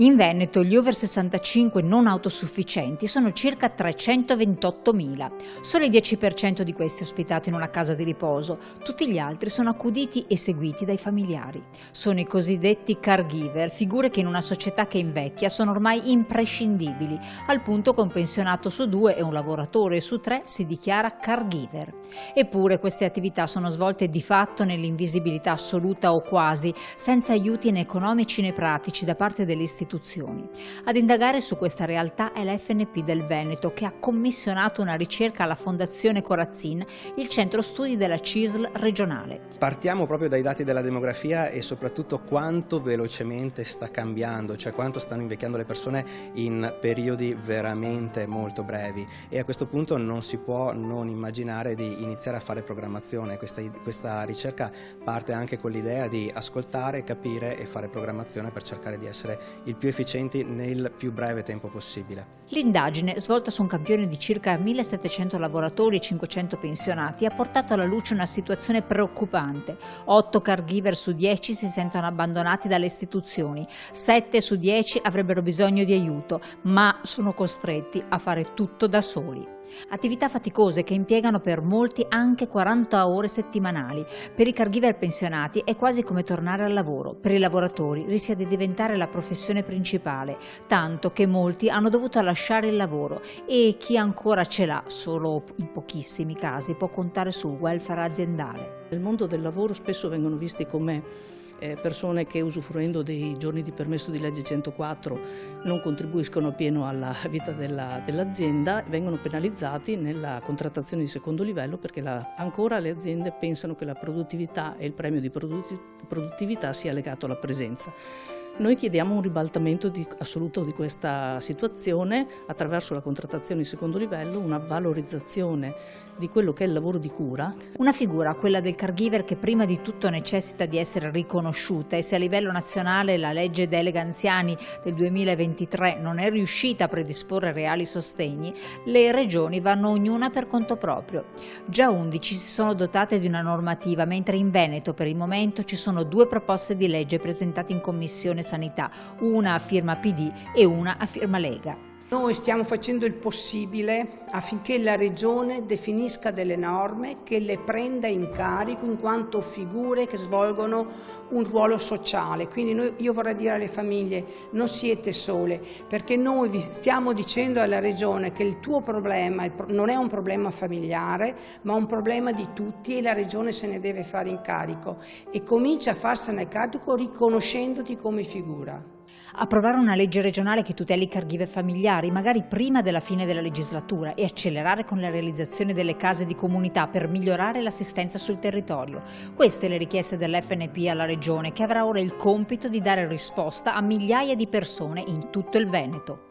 In Veneto gli over 65 non autosufficienti sono circa 328.000. Solo il 10% di questi ospitati in una casa di riposo, tutti gli altri sono accuditi e seguiti dai familiari. Sono i cosiddetti caregiver, figure che in una società che invecchia sono ormai imprescindibili, al punto che un pensionato su 2 e un lavoratore su 3 si dichiara caregiver. Eppure queste attività sono svolte di fatto nell'invisibilità assoluta o quasi, senza aiuti né economici né pratici da parte delle istituzioni. Ad indagare su questa realtà è la FNP del Veneto, che ha commissionato una ricerca alla Fondazione Corazzin, il centro studi della CISL regionale. Partiamo proprio dai dati della demografia e soprattutto quanto velocemente sta cambiando, cioè quanto stanno invecchiando le persone in periodi veramente molto brevi, e a questo punto non si può non immaginare di iniziare a fare programmazione. Questa ricerca parte anche con l'idea di ascoltare, capire e fare programmazione per cercare di essere il più efficienti nel più breve tempo possibile. L'indagine, svolta su un campione di circa 1.700 lavoratori e 500 pensionati, ha portato alla luce una situazione preoccupante. 8 caregiver su 10 si sentono abbandonati dalle istituzioni, 7 su 10 avrebbero bisogno di aiuto, ma sono costretti a fare tutto da soli. Attività faticose che impiegano per molti anche 40 ore settimanali. Per i caregiver pensionati è quasi come tornare al lavoro, per i lavoratori rischia di diventare la professione principale, tanto che molti hanno dovuto lasciare il lavoro e chi ancora ce l'ha, solo in pochissimi casi, può contare sul welfare aziendale. Nel mondo del lavoro spesso vengono visti come persone che, usufruendo dei giorni di permesso di legge 104, non contribuiscono appieno alla vita dell'azienda, vengono penalizzati nella contrattazione di secondo livello perché ancora le aziende pensano che la produttività e il premio di produttività sia legato alla presenza. Noi chiediamo un ribaltamento assoluto di questa situazione attraverso la contrattazione di secondo livello, una valorizzazione di quello che è il lavoro di cura. Una figura, quella del caregiver, che prima di tutto necessita di essere riconosciuta, e se a livello nazionale la legge delega anziani del 2023 non è riuscita a predisporre reali sostegni, le regioni vanno ognuna per conto proprio. Già 11 si sono dotate di una normativa, mentre in Veneto per il momento ci sono 2 proposte di legge presentate in Commissione Sanità, una a firma PD e una a firma Lega. Noi stiamo facendo il possibile affinché la Regione definisca delle norme che le prenda in carico in quanto figure che svolgono un ruolo sociale. Quindi io vorrei dire alle famiglie: non siete sole, perché noi vi stiamo dicendo alla Regione che il tuo problema non è un problema familiare, ma un problema di tutti, e la Regione se ne deve fare in carico e comincia a farsene carico riconoscendoti come figura. Approvare una legge regionale che tuteli i caregiver familiari, magari prima della fine della legislatura, e accelerare con la realizzazione delle case di comunità per migliorare l'assistenza sul territorio. Queste le richieste dell'FNP alla Regione, che avrà ora il compito di dare risposta a migliaia di persone in tutto il Veneto.